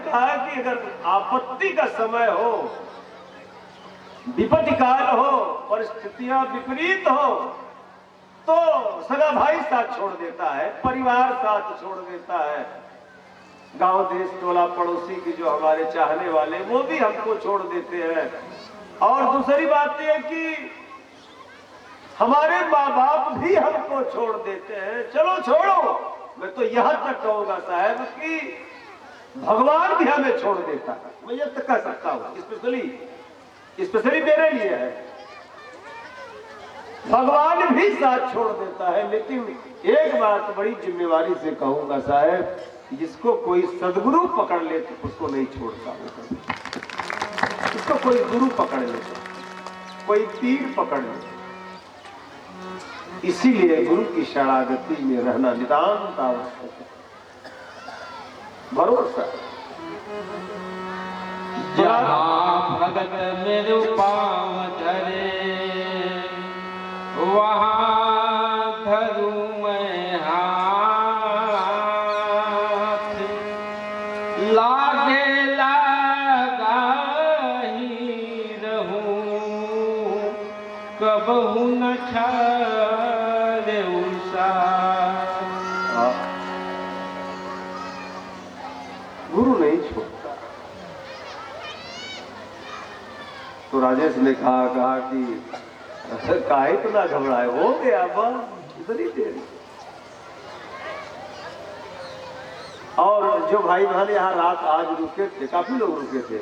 कहा कि अगर आपत्ति का समय हो, विपत्ति काल हो, परिस्थितियां विपरीत हो, तो सगा भाई साथ छोड़ देता है, परिवार साथ छोड़ देता है, गांव देश टोला पड़ोसी की जो हमारे चाहने वाले वो भी हमको छोड़ देते हैं। और दूसरी बात यह कि हमारे माँ बाप भी हमको छोड़ देते हैं। चलो छोड़ो, मैं तो यहां तक कहूंगा साहब कि भगवान भी हमें छोड़ देता है। मैं ये तक कह सकता हूं, स्पेशली मेरे लिए है, भगवान भी साथ छोड़ देता है। लेकिन एक बात बड़ी जिम्मेवारी से कहूंगा साहब, जिसको कोई सदगुरु पकड़ ले तो उसको नहीं छोड़ता। उसको कोई गुरु पकड़ ले, कोई पीर पकड़ ले। इसीलिए गुरु की शरणागति में रहना नितांत आवश्यक है। भरोसा जहाँ भगत मेरे पाँव धरे, वहाँ धरूं मैं हाथ, लागे लगा ही रहूं, कबहू न छाड़े साथ। गुरु नहीं छोड़ता। तो राजेश ने कहा कि काहे तो ना घबराए, हो गया बस इतनी देर। और जो भाई बहन यहाँ रात आज रुके थे, काफी लोग रुके थे,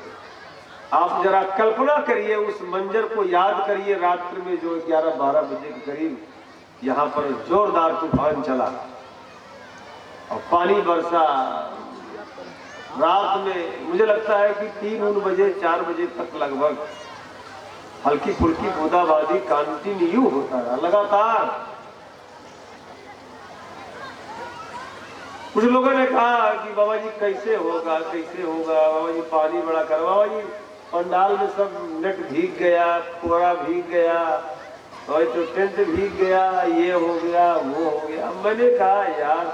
आप जरा कल्पना करिए, उस मंजर को याद करिए। रात्रि में जो 11-12 बजे के करीब यहाँ पर जोरदार तूफान चला और पानी बरसा। रात में मुझे लगता है कि 3 बजे 4 बजे तक लगभग हल्की फुल्की बूंदाबांदी कंटिन्यू होता रहा लगातार। कुछ लोगों ने कहा कि बाबा जी कैसे होगा, कैसे होगा, बाबा जी पानी बड़ा कर, बाबा जी पंडाल में सब नेट भीग गया, कोरा भीग गया, और तो टेंट भीग गया, ये हो गया वो हो गया। मैंने कहा यार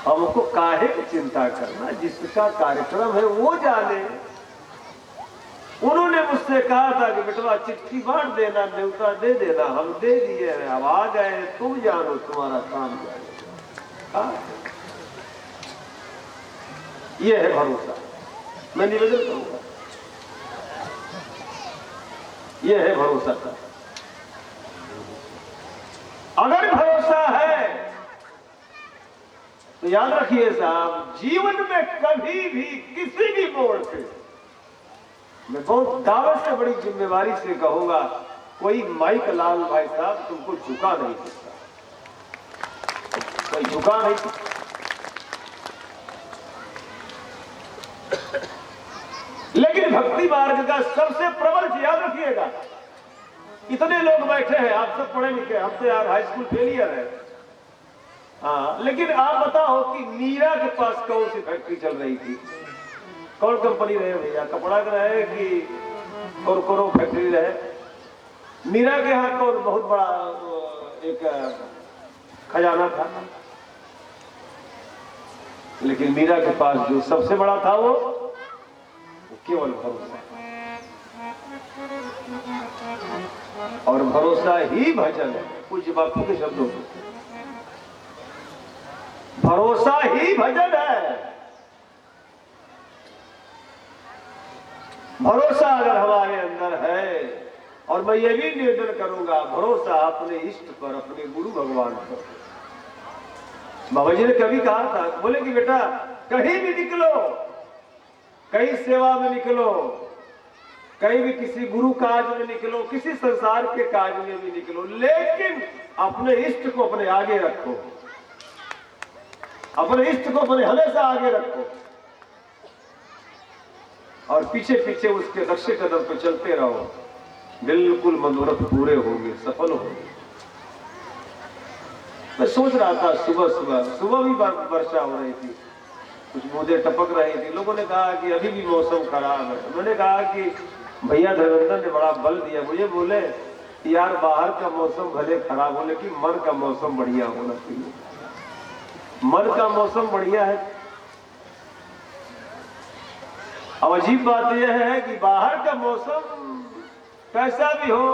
हमको काहे की चिंता करना, जिसका कार्यक्रम है वो जाने। उन्होंने मुझसे कहा था कि बेटवा चिट्ठी बांट देना, न्योता दे देना, हम दे दिए हैं, अब आ गए, तुम जानो तुम्हारा काम जाने। ये है भरोसा। मैं निवेदन करूंगा, ये है भरोसा का। अगर भरोसा है तो याद रखिए साहब, जीवन में कभी भी किसी भी मोड़ पे, मैं बहुत दावे से बड़ी जिम्मेवारी से कहूंगा, कोई माइक लाल भाई साहब तुमको झुका नहीं सकता, कोई झुका नहीं सकता। लेकिन भक्ति मार्ग का सबसे प्रबल, याद रखिएगा, इतने लोग बैठे हैं, आप सब पढ़े लिखे, हम तो यार हाई स्कूल फेलियर है। हाँ, लेकिन आप बताओ कि मीरा के पास कौन सी फैक्ट्री चल रही थी, कौन कंपनी रहे भैया, कपड़ा का रहे कि कोरकोरो फैक्ट्री रहे? मीरा के यहाँ कौन बहुत बड़ा एक खजाना था, लेकिन मीरा के पास जो सबसे बड़ा था वो केवल भरोसा। और भरोसा ही भजन है, पूज्य बापू के शब्दों में, भरोसा ही भजन है। भरोसा अगर हमारे अंदर है, और मैं ये भी निवेदन करूंगा, भरोसा अपने इष्ट पर, अपने गुरु भगवान पर। बाबा जी ने कभी कहा था, बोले कि बेटा कहीं भी निकलो, कहीं सेवा में निकलो, कहीं भी किसी गुरु काज में निकलो, किसी संसार के काज में भी निकलो, लेकिन अपने इष्ट को अपने आगे रखो, अपने इष्ट को अपने हमेशा आगे रखो, और पीछे पीछे उसके रक्षे कदम पे चलते रहो, बिल्कुल मनोरथ पूरे होंगे, सफल होंगे। मैं सोच रहा था सुबह भी वर्षा हो रही थी, कुछ बूंदे टपक रही थी। लोगों ने कहा कि अभी भी मौसम खराब है। मैंने कहा कि भैया धर्मेंद्र ने बड़ा बल दिया मुझे, बोले यार बाहर का मौसम भले खराब हो, लेकिन मन का मौसम बढ़िया होना चाहिए। मन का मौसम बढ़िया है अब अजीब बात यह है कि बाहर का मौसम कैसा भी हो,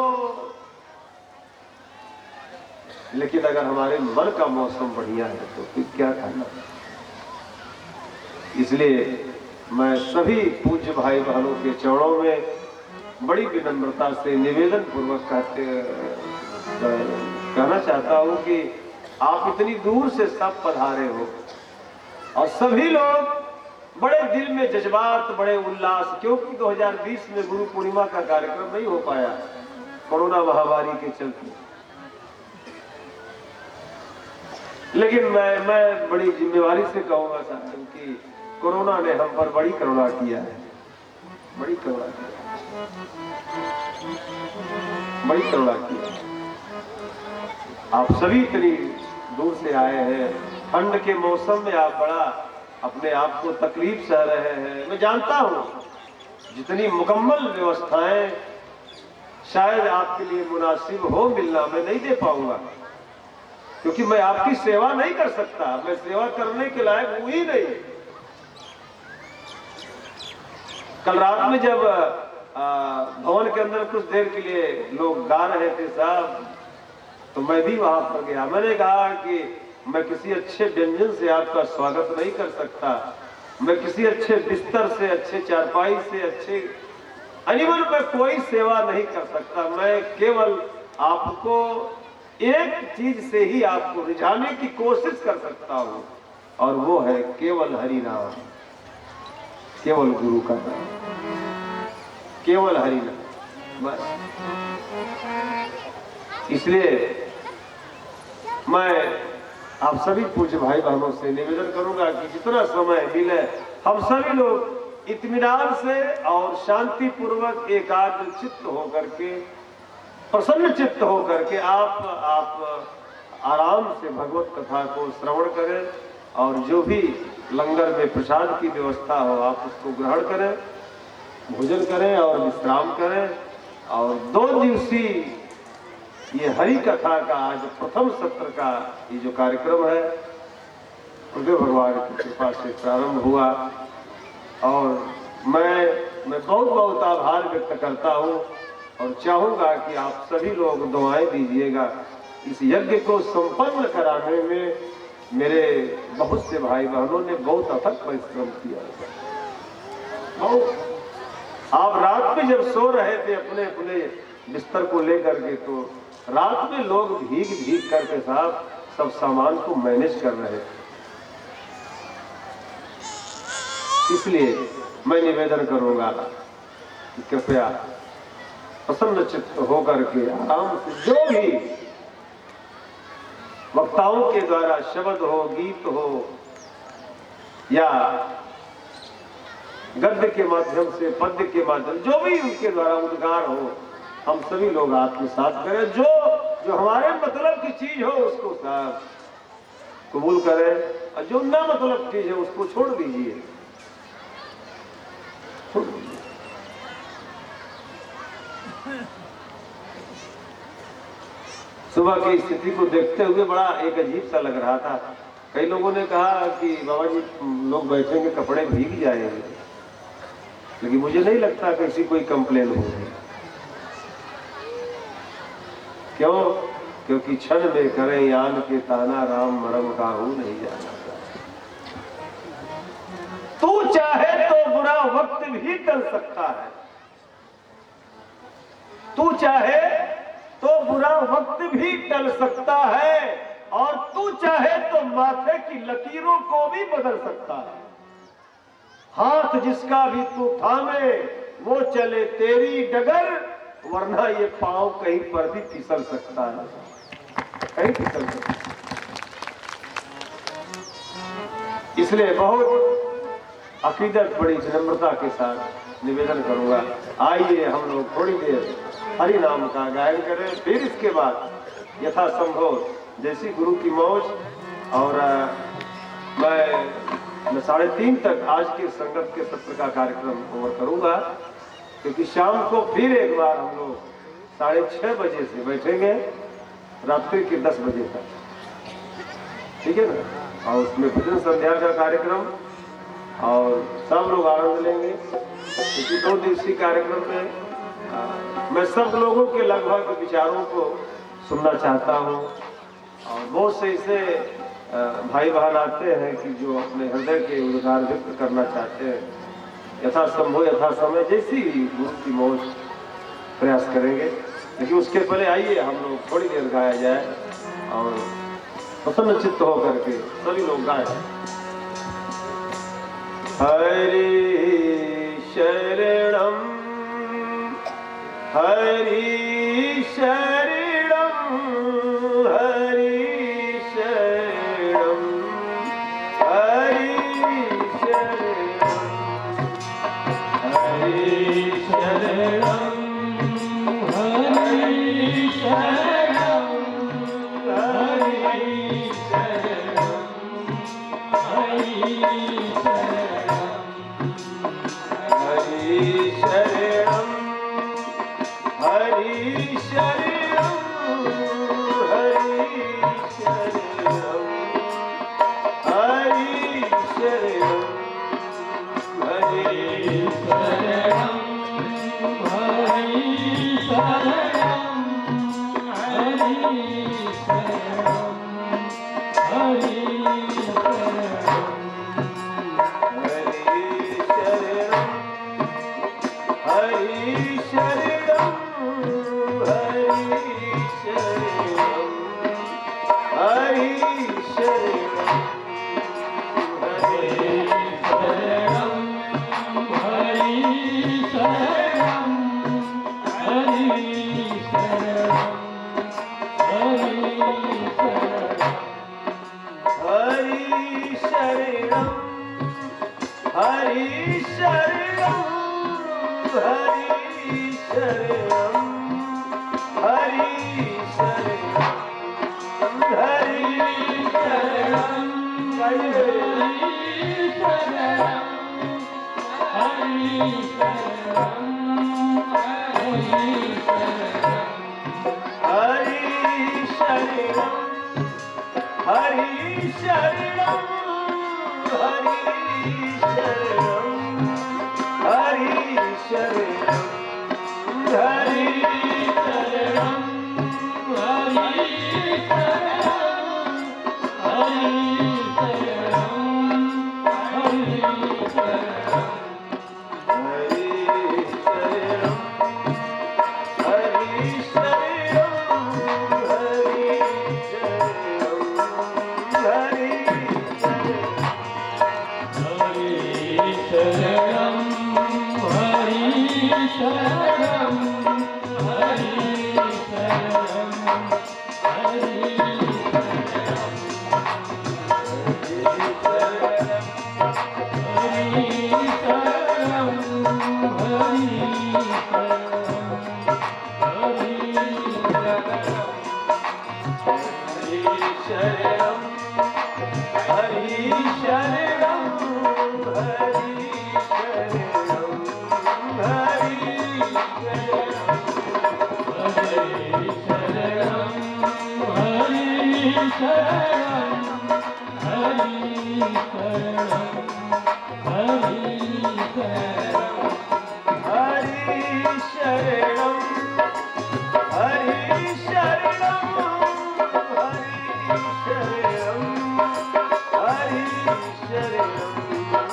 लेकिन अगर हमारे मन का मौसम बढ़िया है तो फिर क्या करना। इसलिए मैं सभी पूज्य भाई बहनों के चरणों में बड़ी विनम्रता से निवेदन पूर्वक कहना चाहता हूं कि आप इतनी दूर से सब पधारे हो और सभी लोग बड़े दिल में जज्बात, बड़े उल्लास, क्योंकि 2020 में गुरु पूर्णिमा का कार्यक्रम नहीं हो पाया कोरोना महामारी के चलते। लेकिन मैं बड़ी जिम्मेवारी से कहूंगा साहब कि कोरोना ने हम पर बड़ी करुणा किया है, बड़ी करुणा किया, बड़ी करुणा किया। आप सभी इतनी दूर से आए हैं, ठंड के मौसम में आप बड़ा अपने आप को तकलीफ सह रहे हैं। मैं जानता हूं जितनी मुकम्मल व्यवस्थाएं शायद आपके लिए मुनासिब हो मिलना, मैं नहीं दे पाऊंगा, क्योंकि मैं आपकी सेवा नहीं कर सकता, मैं सेवा करने के लायक हूं ही नहीं। कल रात में जब भवन के अंदर कुछ देर के लिए लोग गा रहे थे साहब, तो मैं भी वहां पर गया। मैंने कहा कि मैं किसी अच्छे व्यंजन से आपका स्वागत नहीं कर सकता, मैं किसी अच्छे बिस्तर से, अच्छे चारपाई से, अच्छे अनिमल में कोई सेवा नहीं कर सकता। मैं केवल आपको एक चीज से ही आपको रिझाने की कोशिश कर सकता हूं, और वो है केवल हरि नाम, केवल गुरु का नाम, केवल हरि नाम, बस। इसलिए मैं आप सभी पूज्य भाई बहनों से निवेदन करूंगा कि जितना समय मिले हम सभी लोग इत्मीनान से और शांति पूर्वक एकाग्र चित्त होकर के, प्रसन्न चित्त होकर के आप आराम से भगवत कथा को श्रवण करें, और जो भी लंगर में प्रसाद की व्यवस्था हो आप उसको ग्रहण करें, भोजन करें और विश्राम करें। और 2 दिवसीय ये हरि कथा का आज प्रथम सत्र का ये जो कार्यक्रम है, उनके भगवान की कृपा से प्रारंभ हुआ, और मैं बहुत बहुत आभार व्यक्त करता हूँ और चाहूंगा कि आप सभी लोग दुआएं दीजिएगा। इस यज्ञ को संपन्न कराने में मेरे बहुत से भाई बहनों ने बहुत अथक परिश्रम किया। आप रात में जब सो रहे थे अपने अपने बिस्तर को लेकर के, तो रात में लोग भीग भीग करके साहब सब सामान को मैनेज कर रहे थे। इसलिए मैं निवेदन करूंगा कि कृपया प्रसन्न चित्त होकर के आराम से जो भी वक्ताओं के द्वारा शब्द हो, गीत हो या गद्य के माध्यम से, पद्य के माध्यम, जो भी उनके द्वारा उद्गार हो, हम सभी लोग आत्मसात करें। जो हमारे मतलब की चीज हो उसको साहब कबूल करें, और जो ना मतलब चीज है उसको छोड़ दीजिए। सुबह की स्थिति को देखते हुए बड़ा एक अजीब सा लग रहा था। कई लोगों ने कहा कि बाबा जी लोग बैठेंगे कपड़े भीग जाएंगे, लेकिन मुझे नहीं लगता कि किसी कोई कंप्लेन होगी। क्यों? क्योंकि क्षण में करें यान के ताना, राम मरम काहू नहीं जाना। तू चाहे तो बुरा वक्त भी टल सकता है, तू चाहे तो बुरा वक्त भी टल सकता है, और तू चाहे तो माथे की लकीरों को भी बदल सकता है। हाथ जिसका भी तू थामे वो चले तेरी डगर, वरना ये पांव कहीं पर भी फिसल सकता है, कहीं फिसल सकता है। इसलिए बहुत अकीदत, बड़ी विनम्रता के साथ निवेदन करूंगा, आइए हम लोग थोड़ी देर हरि नाम का गायन करें, फिर इसके बाद यथासंभव जैसी गुरु की मौज। और मैं 3:30 तक आज के संगत के सत्र का कार्यक्रम ओवर करूंगा, क्योंकि शाम को फिर एक बार हम लोग 6:30 बजे से बैठेंगे रात्रि के 10 बजे तक, ठीक है ना। और उसमें भजन संध्या का कार्यक्रम और सब लोग आनंद लेंगे। क्योंकि 2 दिवसीय कार्यक्रम में मैं सब लोगों के लगभग विचारों को सुनना चाहता हूँ। और बहुत से ऐसे भाई बहन आते हैं कि जो अपने हृदय के उद्गार व्यक्त करना चाहते हैं। यथा संभव यथा समय जैसी गुरु की मौज प्रयास करेंगे। लेकिन उसके पहले आइए हम लोग थोड़ी देर गाया जाए और प्रसन्न चित्त होकर के सभी लोग गाएं। हरि शरणम हरि शरणम हरि शरणम हरि शरणम हरि शरणम हरि शरणम हरि शरणम हरि शरणम हरि शरणम हरि शरणम हरि शरणम हरि शरणम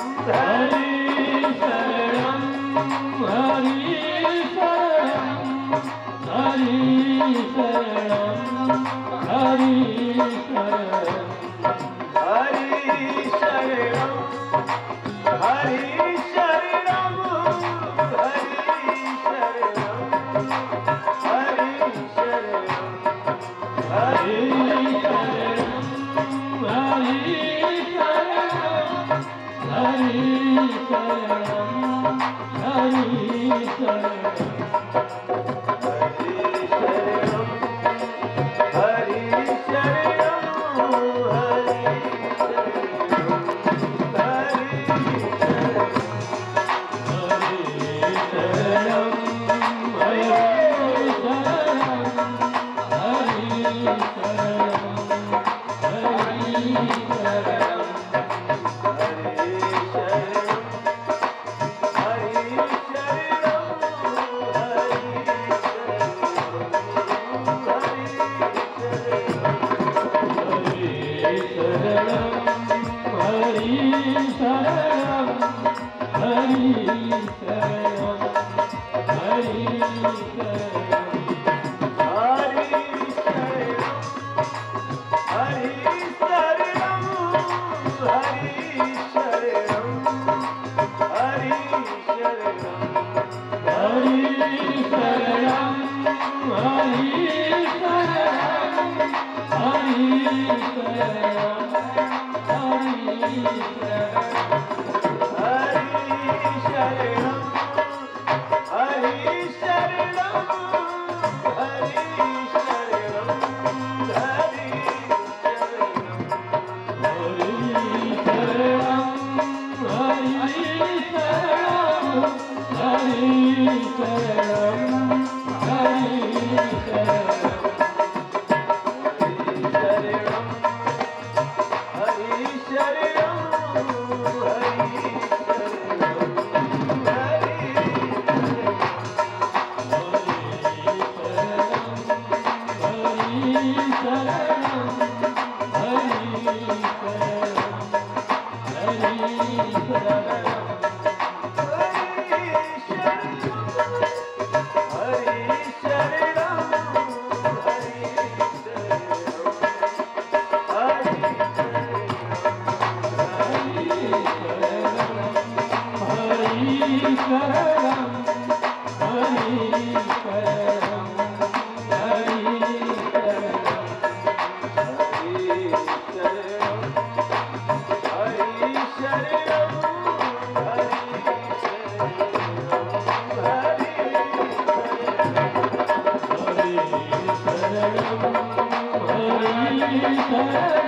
हरि शरणम Hare